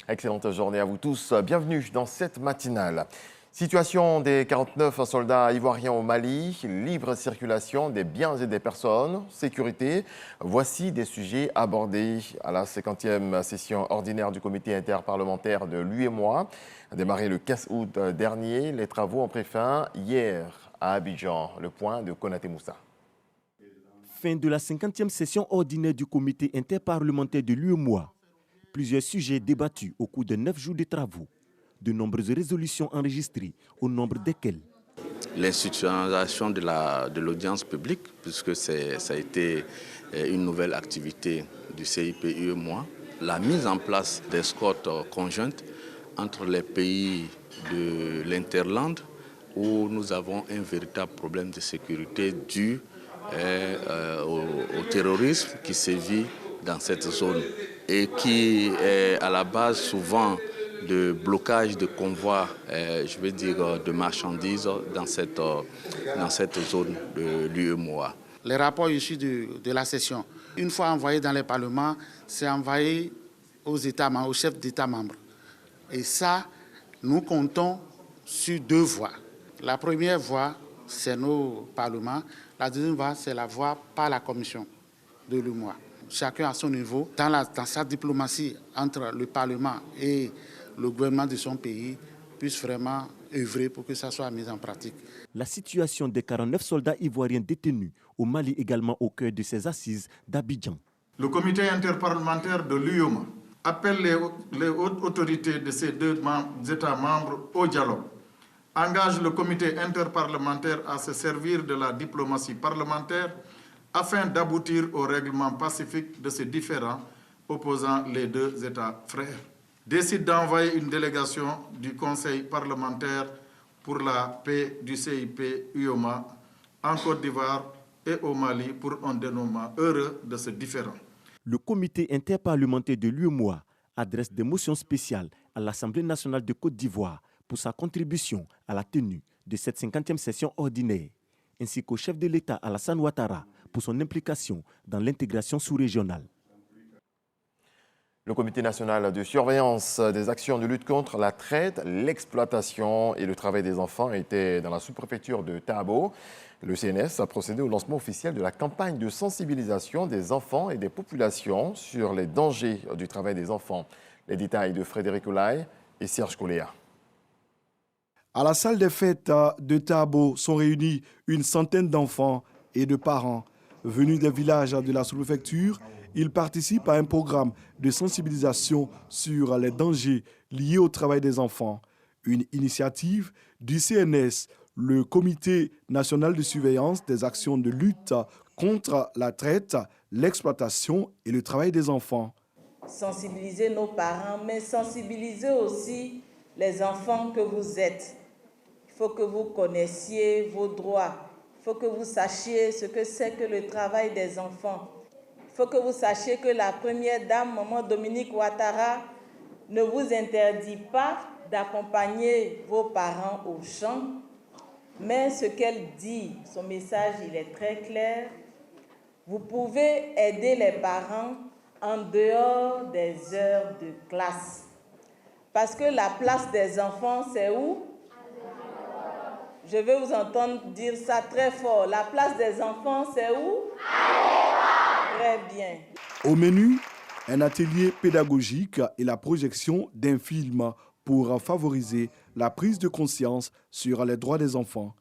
Excellente journée à vous tous. Bienvenue dans cette matinale. Situation des 49 soldats ivoiriens au Mali, libre circulation des biens et des personnes, sécurité. Voici des sujets abordés à la 50e session ordinaire du comité interparlementaire de l'UEMOA. Démarré le 15 août dernier, les travaux ont pris fin hier à Abidjan. Le point de Konaté Moussa. Fin de la 50e session ordinaire du comité interparlementaire de l'UEMOA. Plusieurs sujets débattus au cours de 9 jours de travaux. De nombreuses résolutions enregistrées, au nombre desquelles l'institutionnalisation de l'audience publique, puisque ça a été une nouvelle activité du CIP UEMOA, la mise en place d'escortes conjointes entre les pays de l'Interland, où nous avons un véritable problème de sécurité dû au terrorisme qui sévit dans cette zone et qui est à la base souvent de blocage de convois, je veux dire de marchandises dans cette zone de l'UEMOA. Les rapports issus de la session, une fois envoyés dans les parlements, c'est envoyé aux États membres, aux chefs d'État membres. Et ça, nous comptons sur 2 voies. La première voie, c'est nos parlements. La deuxième voie, c'est la voie par la commission de l'UEMOA. Chacun à son niveau, dans sa diplomatie entre le Parlement et le gouvernement de son pays, puisse vraiment œuvrer pour que ça soit mis en pratique. La situation des 49 soldats ivoiriens détenus au Mali également au cœur de ces assises d'Abidjan. Le comité interparlementaire de l'UEMOA appelle les hautes autorités de ces 2 États membres au dialogue, engage le comité interparlementaire à se servir de la diplomatie parlementaire afin d'aboutir au règlement pacifique de ces différends opposant les 2 États frères. Décide d'envoyer une délégation du Conseil parlementaire pour la paix du CIP UEMOA en Côte d'Ivoire et au Mali pour un dénouement heureux de ce différend. Le comité interparlementaire de l'UEMOA adresse des motions spéciales à l'Assemblée nationale de Côte d'Ivoire pour sa contribution à la tenue de cette 50e session ordinaire, ainsi qu'au chef de l'État Alassane Ouattara pour son implication dans l'intégration sous-régionale. Le comité national de surveillance des actions de lutte contre la traite, l'exploitation et le travail des enfants était dans la sous-préfecture de Tabo. Le CNS a procédé au lancement officiel de la campagne de sensibilisation des enfants et des populations sur les dangers du travail des enfants. Les détails de Frédéric Olaï et Serge Coléa. À la salle des fêtes de Tabo sont réunis une centaine d'enfants et de parents. Venus des villages de la sous-préfecture, ils participent à un programme de sensibilisation sur les dangers liés au travail des enfants. Une initiative du CNS, le Comité national de surveillance des actions de lutte contre la traite, l'exploitation et le travail des enfants. Sensibiliser nos parents, mais sensibiliser aussi les enfants que vous êtes. Il faut que vous connaissiez vos droits. Il faut que vous sachiez ce que c'est que le travail des enfants. Il faut que vous sachiez que la première dame, Maman Dominique Ouattara, ne vous interdit pas d'accompagner vos parents au champ. Mais ce qu'elle dit, son message, il est très clair. Vous pouvez aider les parents en dehors des heures de classe. Parce que la place des enfants, c'est où? Je vais vous entendre dire ça très fort. La place des enfants, c'est où? Très bien. Au menu, un atelier pédagogique et la projection d'un film pour favoriser la prise de conscience sur les droits des enfants.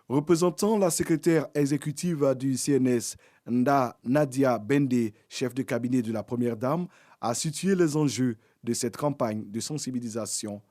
Représentant la secrétaire exécutive du CNS, Nadia Bende, chef de cabinet de la Première Dame, a situé les enjeux de cette campagne de sensibilisation.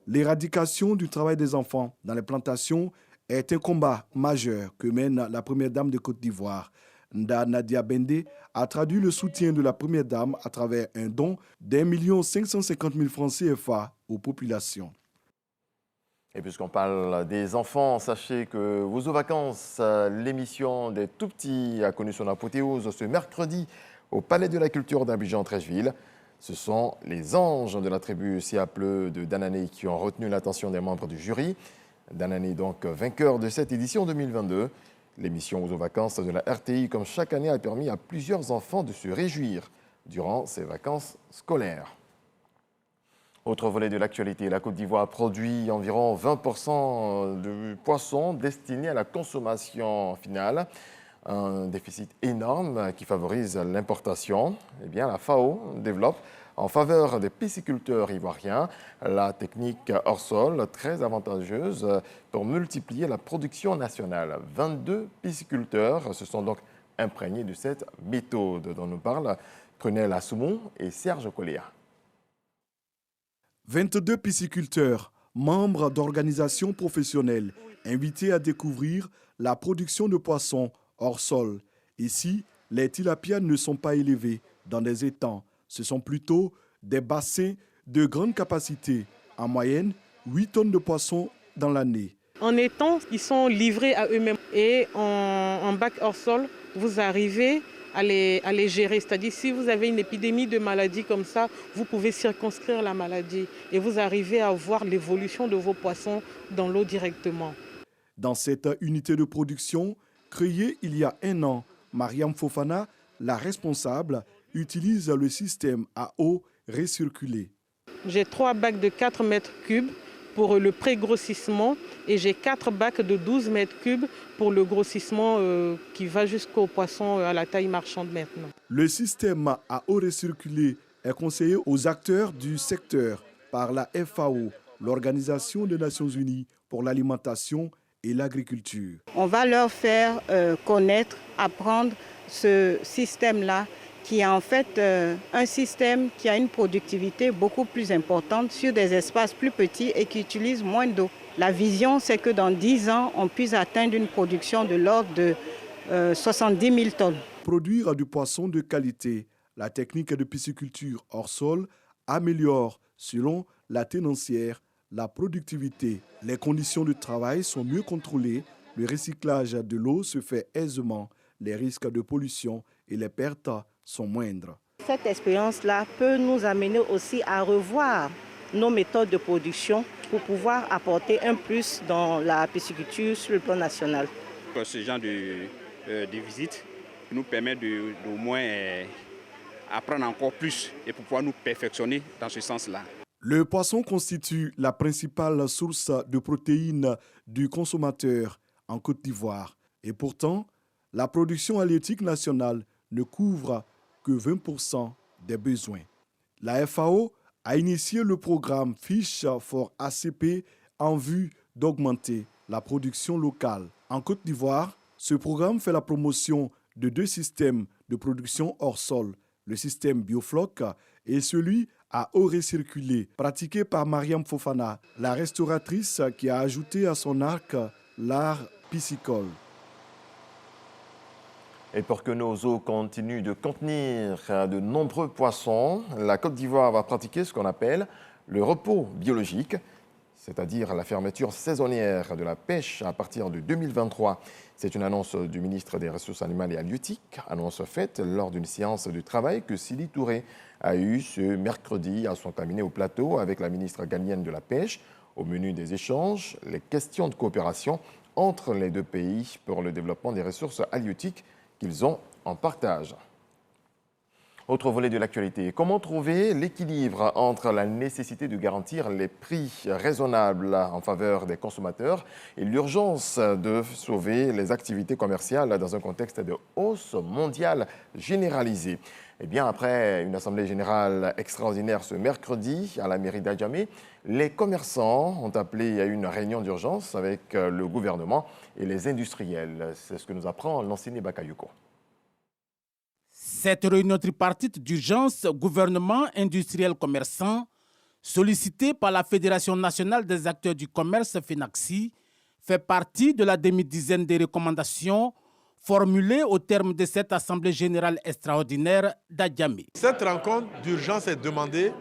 L'éradication du travail des enfants dans les plantations est un combat majeur que mène la Première Dame de Côte d'Ivoire. Nadia Bende a traduit le soutien de la Première Dame à travers un don d'1 550 000 francs CFA aux populations. Et puisqu'on parle des enfants, sachez que Vos vacances, l'émission des tout-petits a connu son apothéose ce mercredi au Palais de la Culture d'Abidjan-Trècheville. Ce sont les anges de la tribu Siapleu de Danané qui ont retenu l'attention des membres du jury. Danané donc vainqueur de cette édition 2022. L'émission Aux vacances de la RTI, comme chaque année, a permis à plusieurs enfants de se réjouir durant ces vacances scolaires. Autre volet de l'actualité, la Côte d'Ivoire produit environ 20% de poissons destinés à la consommation finale. Un déficit énorme qui favorise l'importation. Eh bien, la FAO développe en faveur des pisciculteurs ivoiriens la technique hors sol très avantageuse pour multiplier la production nationale. 22 pisciculteurs se sont donc imprégnés de cette méthode dont nous parlent Prunel Assoumou et Serge Coléa. 22 pisciculteurs, membres d'organisations professionnelles, invités à découvrir la production de poissons hors sol. Ici, les tilapias ne sont pas élevés dans des étangs. Ce sont plutôt des bassins de grande capacité. En moyenne, 8 tonnes de poissons dans l'année. En étang, ils sont livrés à eux-mêmes. Et en bac hors sol, vous arrivez à les gérer. C'est-à-dire, si vous avez une épidémie de maladie comme ça, vous pouvez circonscrire la maladie et vous arrivez à voir l'évolution de vos poissons dans l'eau directement. Dans cette unité de production, créée il y a 1 an, Mariam Fofana, la responsable, utilise le système à eau recirculée. J'ai 3 bacs de 4 mètres cubes pour le pré-grossissement et j'ai 4 bacs de 12 mètres cubes pour le grossissement qui va jusqu'au poisson à la taille marchande maintenant. Le système à eau recirculée est conseillé aux acteurs du secteur par la FAO, l'Organisation des Nations Unies pour l'alimentation et l'agriculture. On va leur faire connaître, apprendre ce système-là qui est en fait un système qui a une productivité beaucoup plus importante sur des espaces plus petits et qui utilise moins d'eau. La vision, c'est que dans 10 ans, on puisse atteindre une production de l'ordre de 70 000 tonnes. Produire du poisson de qualité, la technique de pisciculture hors sol améliore, selon la tenancière, la productivité. Les conditions de travail sont mieux contrôlées, le recyclage de l'eau se fait aisément, les risques de pollution et les pertes sont moindres. Cette expérience-là peut nous amener aussi à revoir nos méthodes de production pour pouvoir apporter un plus dans la pisciculture sur le plan national. Ce genre de visite nous permet d'au moins apprendre encore plus et pour pouvoir nous perfectionner dans ce sens-là. Le poisson constitue la principale source de protéines du consommateur en Côte d'Ivoire. Et pourtant, la production halieutique nationale ne couvre que 20% des besoins. La FAO a initié le programme Fish for ACP en vue d'augmenter la production locale. En Côte d'Ivoire, ce programme fait la promotion de 2 systèmes de production hors sol, le système Biofloc et celui à eau recirculée, pratiqué par Mariam Fofana, la restauratrice qui a ajouté à son arc l'art piscicole. Et pour que nos eaux continuent de contenir de nombreux poissons, la Côte d'Ivoire va pratiquer ce qu'on appelle le repos biologique, c'est-à-dire la fermeture saisonnière de la pêche à partir de 2023. C'est une annonce du ministre des Ressources animales et halieutiques, annonce faite lors d'une séance de travail que Sili Touré a eue ce mercredi à son cabinet au plateau avec la ministre ghanéenne de la Pêche. Au menu des échanges, les questions de coopération entre les 2 pays pour le développement des ressources halieutiques qu'ils ont en partage. Autre volet de l'actualité, comment trouver l'équilibre entre la nécessité de garantir les prix raisonnables en faveur des consommateurs et l'urgence de sauver les activités commerciales dans un contexte de hausse mondiale généralisée. Eh bien, après une assemblée générale extraordinaire ce mercredi à la mairie d'Adjamé, les commerçants ont appelé à une réunion d'urgence avec le gouvernement et les industriels. C'est ce que nous apprend Lansini Bakayoko. Cette réunion tripartite d'urgence gouvernement, industriel, commerçant, sollicitée par la Fédération nationale des acteurs du commerce FENACSI, fait partie de la demi-dizaine de recommandations formulées au terme de cette assemblée générale extraordinaire d'Adjamé. Cette rencontre d'urgence est demandée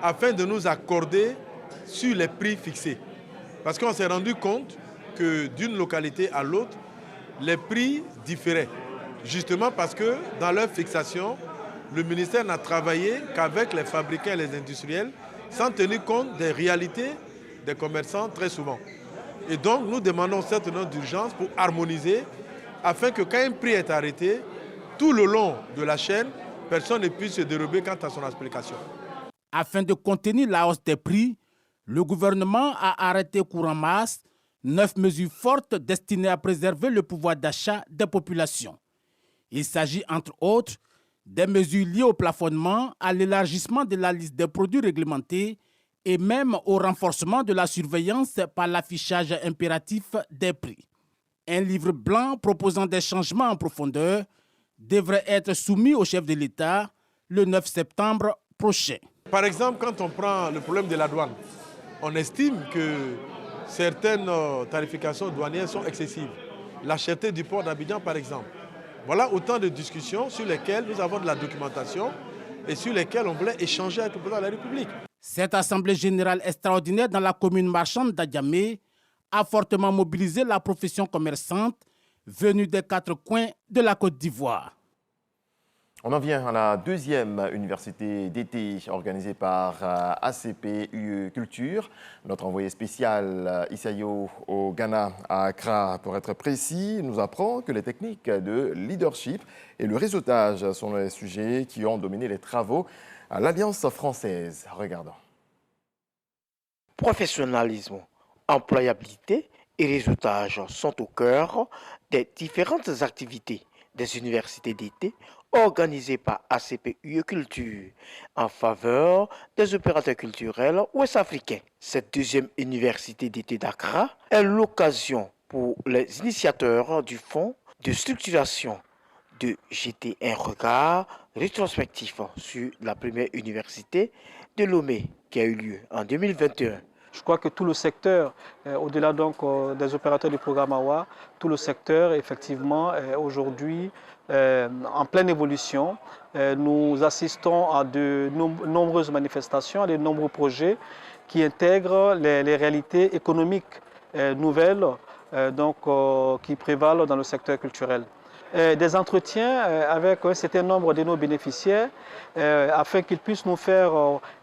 afin de nous accorder sur les prix fixés. Parce qu'on s'est rendu compte que d'une localité à l'autre, les prix différaient. Justement parce que dans leur fixation, le ministère n'a travaillé qu'avec les fabricants et les industriels sans tenir compte des réalités des commerçants très souvent. Et donc nous demandons cette note d'urgence pour harmoniser afin que quand un prix est arrêté, tout le long de la chaîne, personne ne puisse se dérober quant à son explication. Afin de contenir la hausse des prix, le gouvernement a arrêté courant mars 9 mesures fortes destinées à préserver le pouvoir d'achat des populations. Il s'agit entre autres des mesures liées au plafonnement, à l'élargissement de la liste des produits réglementés et même au renforcement de la surveillance par l'affichage impératif des prix. Un livre blanc proposant des changements en profondeur devrait être soumis au chef de l'État le 9 septembre prochain. Par exemple, quand on prend le problème de la douane, on estime que certaines tarifications douanières sont excessives. La cherté du port d'Abidjan, par exemple. Voilà autant de discussions sur lesquelles nous avons de la documentation et sur lesquelles on voulait échanger avec le président de la République. Cette assemblée générale extraordinaire dans la commune marchande d'Adjamé a fortement mobilisé la profession commerçante venue des 4 coins de la Côte d'Ivoire. On en vient à la deuxième université d'été organisée par ACP UE Culture. Notre envoyé spécial Isayo au Ghana, à Accra, pour être précis, nous apprend que les techniques de leadership et le réseautage sont les sujets qui ont dominé les travaux à l'Alliance française. Regardons. Professionnalisme, employabilité et réseautage sont au cœur des différentes activités des universités d'été organisées par ACP UE Culture en faveur des opérateurs culturels ouest-africains. Cette deuxième université d'été d'Accra est l'occasion pour les initiateurs du fonds de structuration de jeter un regard rétrospectif sur la première université de Lomé qui a eu lieu en 2021. Je crois que tout le secteur, au-delà donc des opérateurs du programme AWA, tout le secteur effectivement est aujourd'hui en pleine évolution. Nous assistons à de nombreuses manifestations, à de nombreux projets qui intègrent les réalités économiques nouvelles qui prévalent dans le secteur culturel. Des entretiens avec un certain nombre de nos bénéficiaires afin qu'ils puissent nous faire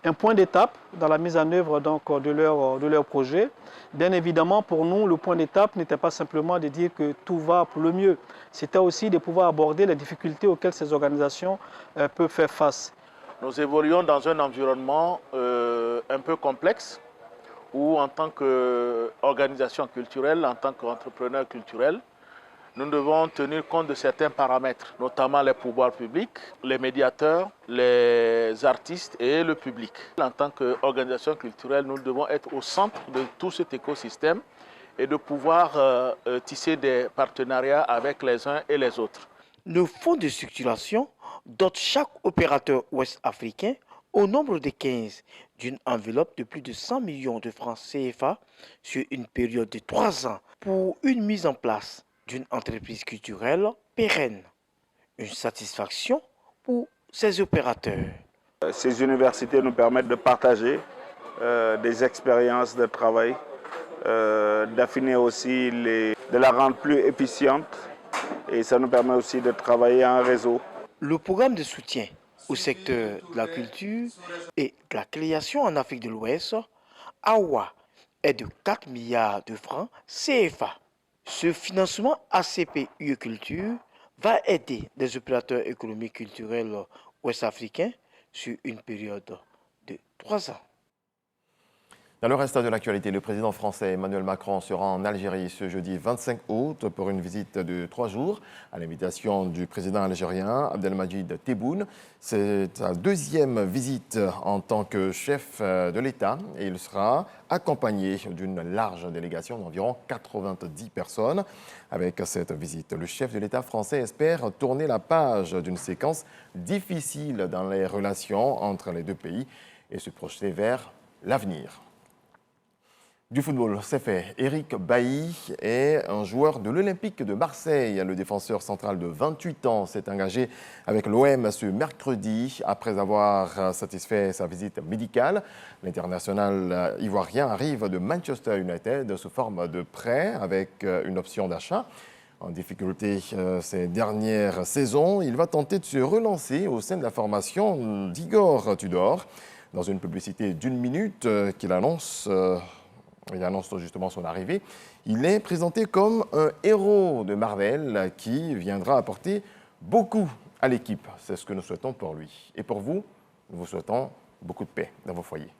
un point d'étape dans la mise en œuvre de leur projet. Bien évidemment, pour nous, le point d'étape n'était pas simplement de dire que tout va pour le mieux. C'était aussi de pouvoir aborder les difficultés auxquelles ces organisations peuvent faire face. Nous évoluons dans un environnement un peu complexe où, en tant qu'organisation culturelle, en tant qu'entrepreneur culturel, nous devons tenir compte de certains paramètres, notamment les pouvoirs publics, les médiateurs, les artistes et le public. En tant qu'organisation culturelle, nous devons être au centre de tout cet écosystème et de pouvoir tisser des partenariats avec les uns et les autres. Le fonds de structuration dote chaque opérateur ouest-africain au nombre de 15 d'une enveloppe de plus de 100 millions de francs CFA sur une période de 3 ans pour une mise en place d'une entreprise culturelle pérenne. Une satisfaction pour ces opérateurs. Ces universités nous permettent de partager des expériences de travail, d'affiner aussi, de la rendre plus efficiente et ça nous permet aussi de travailler en réseau. Le programme de soutien au secteur de la culture et de la création en Afrique de l'Ouest, AWA, est de 4 milliards de francs CFA. Ce financement ACP UE Culture va aider des opérateurs économiques culturels ouest-africains sur une période de 3 ans. Dans le reste de l'actualité, le président français Emmanuel Macron sera en Algérie ce jeudi 25 août pour une visite de 3 jours à l'invitation du président algérien Abdelmadjid Tebboune. C'est sa deuxième visite en tant que chef de l'État et il sera accompagné d'une large délégation d'environ 90 personnes. Avec cette visite, le chef de l'État français espère tourner la page d'une séquence difficile dans les relations entre les deux pays et se projeter vers l'avenir. Du football, c'est fait. Eric Bailly est un joueur de l'Olympique de Marseille. Le défenseur central de 28 ans s'est engagé avec l'OM ce mercredi après avoir satisfait sa visite médicale. L'international ivoirien arrive de Manchester United sous forme de prêt avec une option d'achat. En difficulté ces dernières saisons, il va tenter de se relancer au sein de la formation d'Igor Tudor. Dans une publicité d'1 minute qu'il annonce... Il annonce justement son arrivée. Il est présenté comme un héros de Marvel qui viendra apporter beaucoup à l'équipe. C'est ce que nous souhaitons pour lui. Et pour vous, nous vous souhaitons beaucoup de paix dans vos foyers.